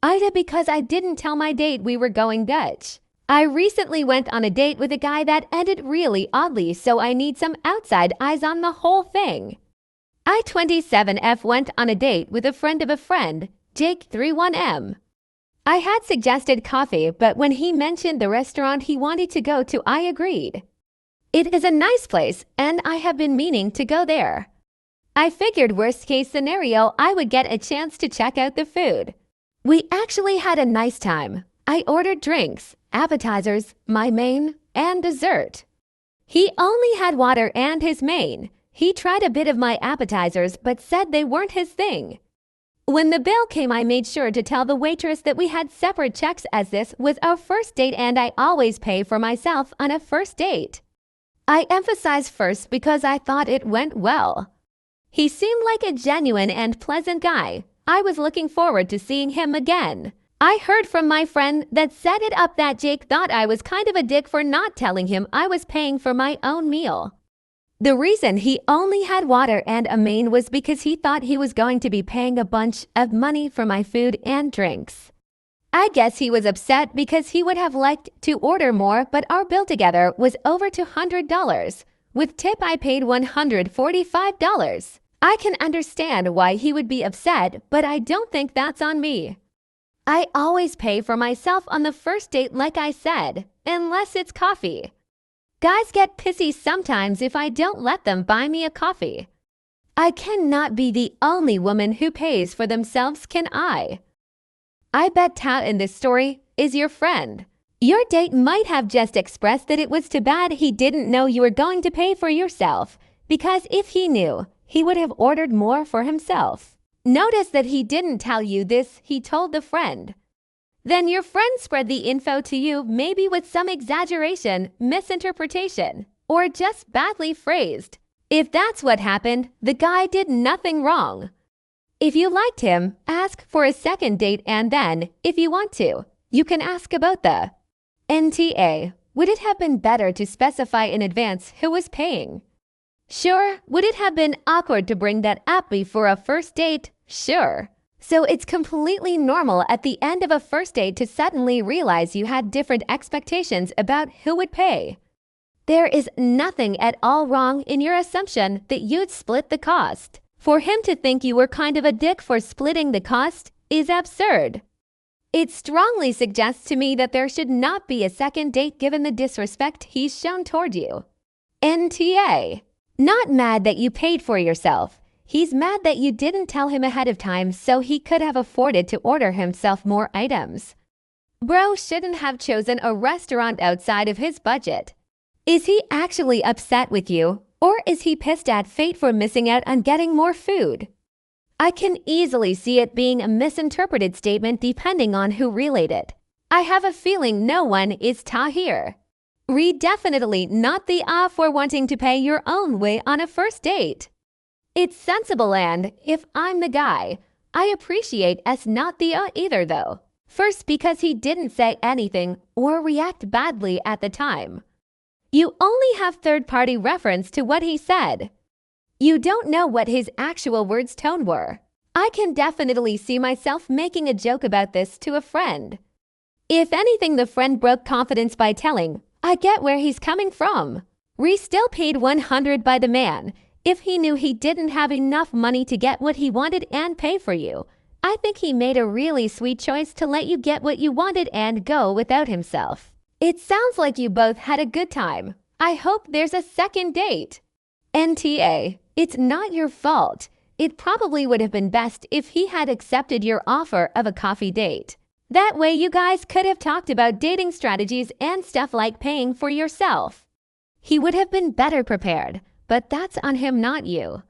AITA because I didn't tell my date we were going Dutch. I recently went on a date with a guy that ended really oddly, so I need some outside eyes on the whole thing. I-27F went on a date with a friend of a friend, Jake31M. I had suggested coffee, but when he mentioned the restaurant he wanted to go to, I agreed. It is a nice place, and I have been meaning to go there. I figured worst case scenario, I would get a chance to check out the food. We actually had a nice time. I ordered drinks, appetizers, my main, and dessert. He only had water and his main. He tried a bit of my appetizers but said they weren't his thing. When the bill came, I made sure to tell the waitress that we had separate checks as this was our first date and I always pay for myself on a first date. I emphasized first because I thought it went well. He seemed like a genuine and pleasant guy. I was looking forward to seeing him again. I heard from my friend that set it up that Jake thought I was kind of a dick for not telling him I was paying for my own meal. The reason he only had water and a main was because he thought he was going to be paying a bunch of money for my food and drinks. I guess he was upset because he would have liked to order more, but our bill together was over $200. With tip, I paid $145. I can understand why he would be upset, but I don't think that's on me. I always pay for myself on the first date, like I said, unless it's coffee. Guys get pissy sometimes if I don't let them buy me a coffee. I cannot be the only woman who pays for themselves, can I? I bet Tao in this story is your friend. Your date might have just expressed that it was too bad he didn't know you were going to pay for yourself, because if he knew, he would have ordered more for himself. Notice that he didn't tell you this, he told the friend. Then your friend spread the info to you, maybe with some exaggeration, misinterpretation, or just badly phrased. If that's what happened, the guy did nothing wrong. If you liked him, ask for a second date, and then, if you want to, you can ask about the NTA. Would it have been better to specify in advance who was paying? Sure. Would it have been awkward to bring that up before a first date? Sure. So it's completely normal at the end of a first date to suddenly realize you had different expectations about who would pay. There is nothing at all wrong in your assumption that you'd split the cost. For him to think you were kind of a dick for splitting the cost is absurd. It strongly suggests to me that there should not be a second date given the disrespect he's shown toward you. NTA. Not mad that you paid for yourself. He's mad that you didn't tell him ahead of time so he could have afforded to order himself more items. Bro shouldn't have chosen a restaurant outside of his budget. Is he actually upset with you, or is he pissed at fate for missing out on getting more food? I can easily see it being a misinterpreted statement depending on who relayed it. I have a feeling no one is Tahir. Read definitely not the for wanting to pay your own way on a first date. It's sensible, and if I'm the guy, I appreciate not the either though. First, because he didn't say anything or react badly at the time. You only have third-party reference to what he said. You don't know what his actual words tone were. I can definitely see myself making a joke about this to a friend. If anything, the friend broke confidence by telling, I get where he's coming from. We still paid $100 by the man. If he knew he didn't have enough money to get what he wanted and pay for you, I think he made a really sweet choice to let you get what you wanted and go without himself. It sounds like you both had a good time. I hope there's a second date. NTA. It's not your fault. It probably would have been best if he had accepted your offer of a coffee date. That way you guys could have talked about dating strategies and stuff like paying for yourself. He would have been better prepared, but that's on him, not you.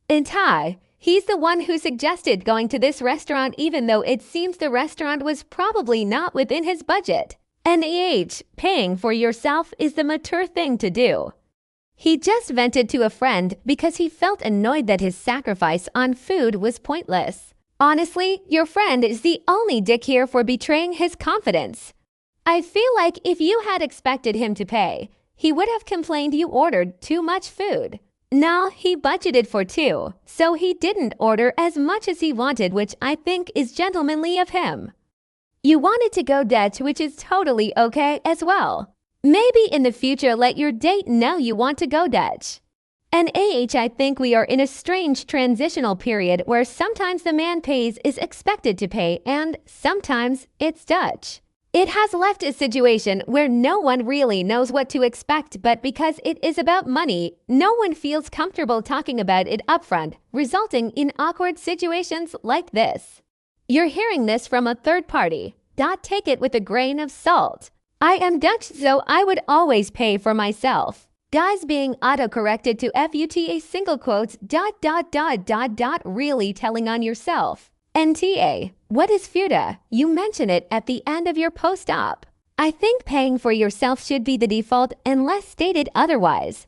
And Ty, he's the one who suggested going to this restaurant even though it seems the restaurant was probably not within his budget. Paying for yourself is the mature thing to do. He just vented to a friend because he felt annoyed that his sacrifice on food was pointless. Honestly, your friend is the only dick here for betraying his confidence. I feel like if you had expected him to pay, he would have complained you ordered too much food. No, he budgeted for two, so he didn't order as much as he wanted, which I think is gentlemanly of him. You wanted to go Dutch, which is totally okay as well. Maybe in the future let your date know you want to go Dutch. And I think we are in a strange transitional period where sometimes the man pays is expected to pay and sometimes it's Dutch. It has left a situation where no one really knows what to expect, but because it is about money, no one feels comfortable talking about it upfront, resulting in awkward situations like this. You're hearing this from a third party. Take it with a grain of salt. I am Dutch, so I would always pay for myself. Guys being auto-corrected to FUTA single quotes ... really telling on yourself. NTA, what is FUTA? You mention it at the end of your post-op. I think paying for yourself should be the default unless stated otherwise.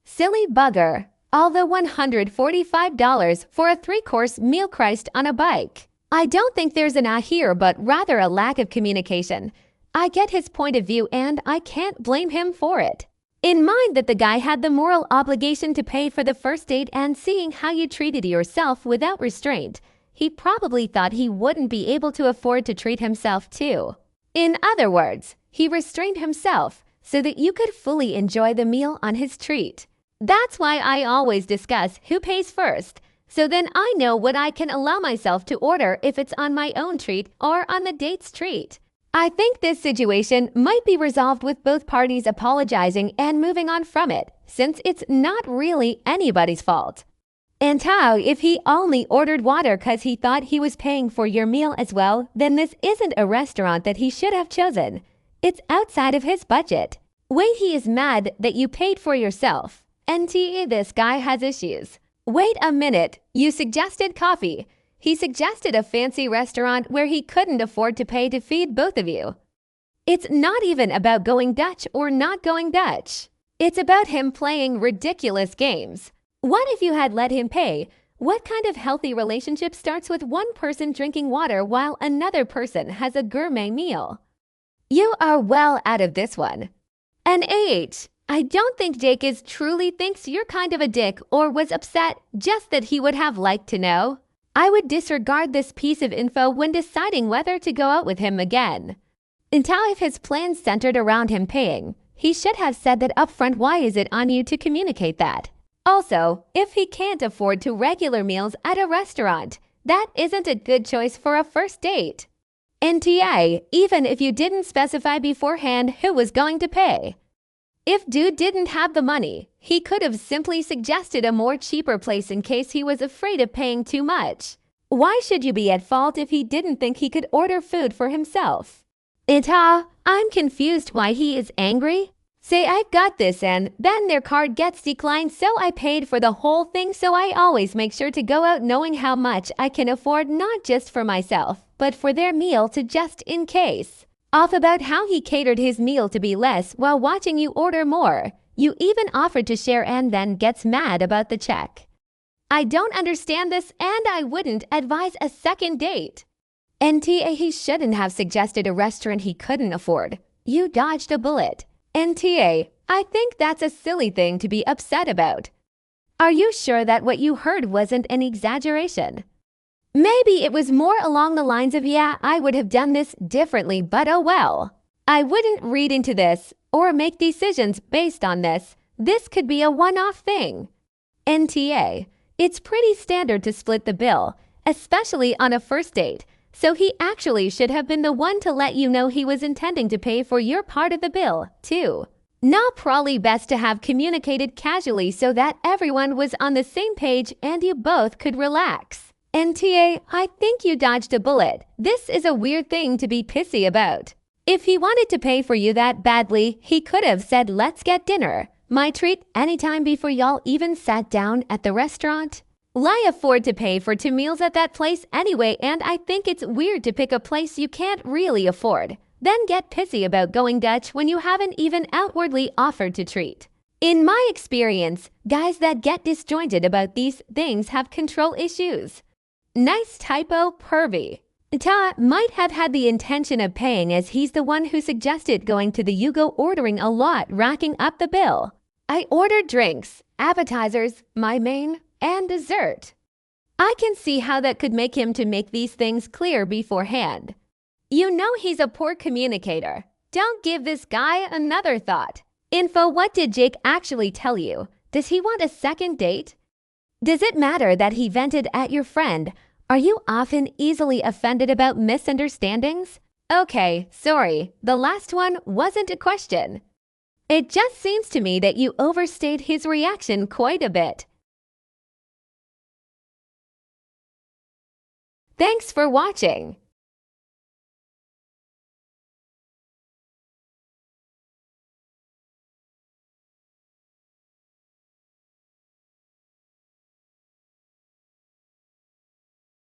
Silly bugger. Although $145 for a 3-course meal Christ on a bike. I don't think there's an here, but rather a lack of communication. I get his point of view and I can't blame him for it. In mind that the guy had the moral obligation to pay for the first date and seeing how you treated yourself without restraint, he probably thought he wouldn't be able to afford to treat himself too. In other words, he restrained himself so that you could fully enjoy the meal on his treat. That's why I always discuss who pays first, so then I know what I can allow myself to order if it's on my own treat or on the date's treat. I think this situation might be resolved with both parties apologizing and moving on from it, since it's not really anybody's fault. And how if he only ordered water cause he thought he was paying for your meal as well, then this isn't a restaurant that he should have chosen. It's outside of his budget. Wait, he is mad that you paid for yourself. NTA, this guy has issues. Wait a minute, you suggested coffee. He suggested a fancy restaurant where he couldn't afford to pay to feed both of you. It's not even about going Dutch or not going Dutch. It's about him playing ridiculous games. What if you had let him pay? What kind of healthy relationship starts with one person drinking water while another person has a gourmet meal? You are well out of this one. And I don't think Jake truly thinks you're kind of a dick or was upset, just that he would have liked to know. I would disregard this piece of info when deciding whether to go out with him again. Until if his plans centered around him paying, he should have said that upfront. Why is it on you to communicate that? Also, if he can't afford to regular meals at a restaurant, that isn't a good choice for a first date. NTA, even if you didn't specify beforehand who was going to pay. If dude didn't have the money, he could have simply suggested a more cheaper place in case he was afraid of paying too much. Why should you be at fault if he didn't think he could order food for himself? I'm confused why he is angry. Say I've got this and then their card gets declined, so I paid for the whole thing, so I always make sure to go out knowing how much I can afford, not just for myself, but for their meal too, just in case. Off about how he catered his meal to be less while watching you order more. You even offered to share and then gets mad about the check. I don't understand this and I wouldn't advise a second date. NTA, he shouldn't have suggested a restaurant he couldn't afford. You dodged a bullet. NTA, I think that's a silly thing to be upset about. Are you sure that what you heard wasn't an exaggeration? Maybe it was more along the lines of, yeah, I would have done this differently, but oh well. I wouldn't read into this or make decisions based on this. This could be a one-off thing. NTA, it's pretty standard to split the bill, especially on a first date, so he actually should have been the one to let you know he was intending to pay for your part of the bill, too. Now probably best to have communicated casually so that everyone was on the same page and you both could relax. NTA, I think you dodged a bullet. This is a weird thing to be pissy about. If he wanted to pay for you that badly, he could have said, let's get dinner. My treat anytime before y'all even sat down at the restaurant. I afford to pay for 2 meals at that place anyway, and I think it's weird to pick a place you can't really afford. Then get pissy about going Dutch when you haven't even outwardly offered to treat. In my experience, guys that get disjointed about these things have control issues. Nice typo, pervy. Might have had the intention of paying as he's the one who suggested going to the Yugo, ordering a lot, racking up the bill. I ordered drinks, appetizers, my main, and dessert. I can see how that could make him to make these things clear beforehand. You know he's a poor communicator. Don't give this guy another thought. Info: what did Jake actually tell you? Does he want a second date? Does it matter that he vented at your friend? Are you often easily offended about misunderstandings? Okay, sorry, the last one wasn't a question. It just seems to me that you overstayed his reaction quite a bit. Thanks for watching.